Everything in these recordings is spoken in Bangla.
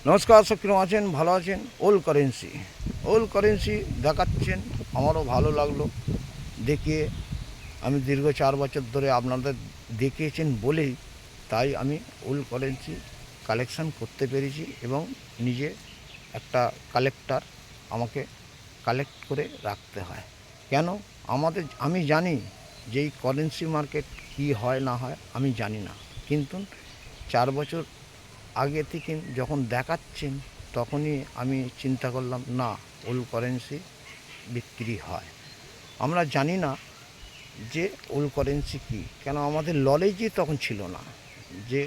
নমস্কার, সব কিরকম আছেন? ভালো আছেন? ওল কারেন্সি দেখাচ্ছেন, আমারও ভালো লাগলো দেখিয়ে। আমি দীর্ঘ 4 বছর ধরে আপনাদের দেখিয়েছেন বলেই তাই আমি ওল কারেন্সি কালেকশান করতে পেরেছি এবং নিজে একটা কালেক্টর, আমাকে কালেক্ট করে রাখতে হয়। কেন? আমি জানি যে এই কারেন্সি মার্কেট কী হয় না হয় আমি জানি না, কিন্তু 4 বছর আগে থেকে যখন দেখাচ্ছেন তখনই আমি চিন্তা করলাম, না, ওল্ড কারেন্সি বিক্রি হয়। আমরা জানি না যে ওল্ড কারেন্সি কী, কেন আমাদের নলেজই তখন ছিল না যে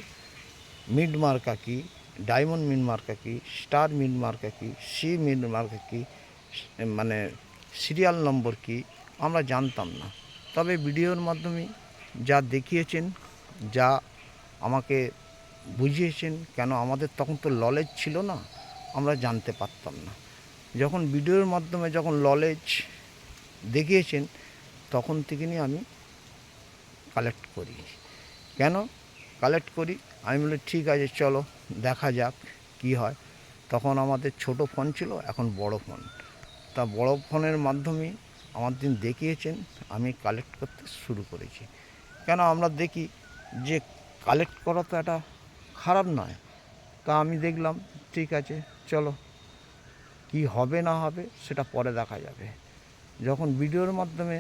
মিড মার্কা কী, ডায়মন্ড মিড মার্কা কী, স্টার মিড মার্কা কী, সি মিড মার্কা কী, মানে সিরিয়াল নম্বর কী, আমরা জানতাম না। তবে ভিডিওর মাধ্যমে যা দেখিয়েছেন, যা আমাকে বুঝিয়েছেন, কেন আমাদের তখন তো নলেজ ছিল না, আমরা জানতে পারতাম না। যখন ভিডিওর মাধ্যমে যখন নলেজ দেখিয়েছেন তখন থেকেই আমি কালেক্ট করি। কেন কালেক্ট করি? আমি বলি ঠিক আছে, চলো দেখা যাক কি হয়। তখন আমাদের ছোট ফোন ছিল, এখন বড় ফোন। তা বড় ফোনের মাধ্যমেই আমার দিন দেখিয়েছেন, আমি কালেক্ট করতে শুরু করেছি। কেন আমরা দেখি যে কালেক্ট করা তো একটা খারাপ নয়। তা আমি দেখলাম ঠিক আছে, চলো কি হবে না হবে সেটা পরে দেখা যাবে। যখন ভিডিওর মাধ্যমে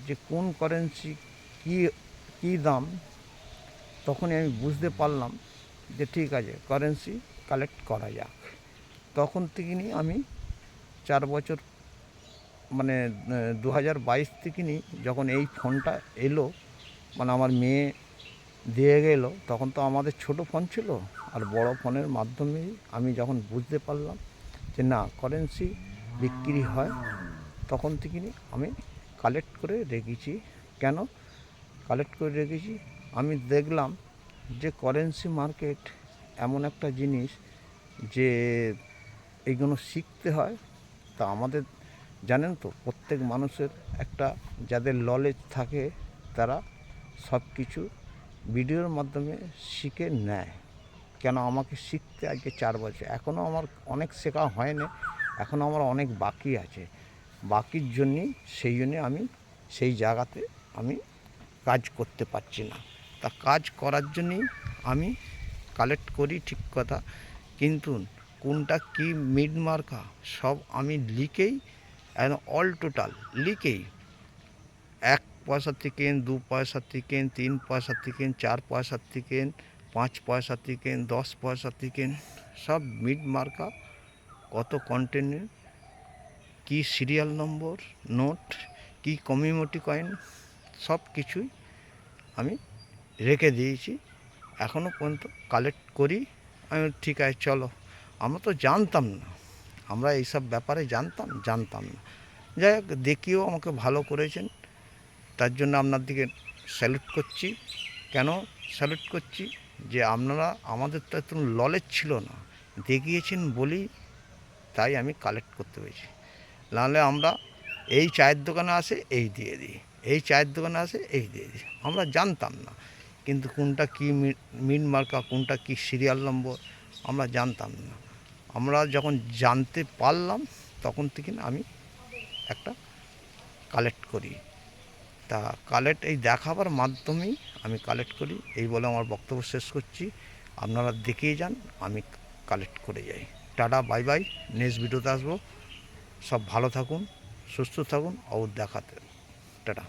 যে কোন কারেন্সি কী কী দাম, তখনই আমি বুঝতে পারলাম যে ঠিক আছে, কারেন্সি কালেক্ট করা যাক। তখন থেকেই আমি 4 বছর, মানে 2022 থেকেই যখন এই ফোনটা এলো, মানে আমার মেয়ে দিয়ে গেল, তখন তো আমাদের ছোট ফোন ছিল। আর বড় ফোনের মাধ্যমেই আমি যখন বুঝতে পারলাম যে না, কারেন্সি বিক্রি হয়, তখন থেকেই আমি কালেক্ট করে রেখেছি। কেন কালেক্ট করে রেখেছি? আমি দেখলাম যে কারেন্সি মার্কেট এমন একটা জিনিস যে এইগুলো শিখতে হয়। তা আমাদের জানেন তো, প্রত্যেক মানুষের একটা, যাদের নলেজ থাকে তারা সব কিছু ভিডিওর মাধ্যমে শিখে নেয়। কেন আমাকে শিখতে আজকে 4 বছর, এখনও আমার অনেক শেখা হয়নি, এখনও আমার অনেক বাকি আছে। বাকির জন্যই, সেই জন্যে আমি সেই জায়গাতে আমি কাজ করতে পারছি না। তা কাজ করার জন্যই আমি কালেক্ট করি, ঠিক কথা, কিন্তু কোনটা কি মিড মার্কা সব আমি লিখেই, অল টোটাল লিখেই, 1 পয়সা থেকে 2 পয়সা থেকে 3 পয়সা থেকে 4 পয়সা থেকে 5 পয়সা থেকে 10 পয়সা থেকে সব মিড মার্কা, কত কন্টেন্টের, কি সিরিয়াল নম্বর, নোট, কি কমিউনিটি কয়েন, সব কিছুই আমি রেখে দিয়েছি। এখনও পর্যন্ত কালেক্ট করি। আমি ঠিক আছে, চলো। আমরা তো জানতাম না, আমরা এইসব ব্যাপারে জানতাম না। যাই হোক, দেখিও আমাকে ভালো করেছেন, তার জন্য আপনার দিকে স্যালুট করছি। কেন স্যালুট করছি? যে আপনারা, আমাদের তো এত নলেজ ছিল না, দেখিয়েছেন বলেই তাই আমি কালেক্ট করতে পেরেছি। নাহলে আমরা এই চায়ের দোকানে আসে এই দিয়ে দিই, এই চায়ের দোকানে আসে এই দিয়ে দিই, আমরা জানতাম না। কিন্তু কোনটা কী মিন মার্কা, কোনটা কী সিরিয়াল নম্বর, আমরা জানতাম না। আমরা যখন জানতে পারলাম তখন থেকে আমি একটা কালেক্ট করি। তা কালেক্ট এই দেখাবার মাধ্যমেই আমি কালেক্ট করি। এই বলে আমার বক্তব্য শেষ করছি। আপনারা দেখেই যান, আমি কালেক্ট করে যাই। টাটা, বাই বাই, নেক্সট ভিডিওতে আসবো। সব ভালো থাকুন, সুস্থ থাকুন, আর দেখাতে টাটা।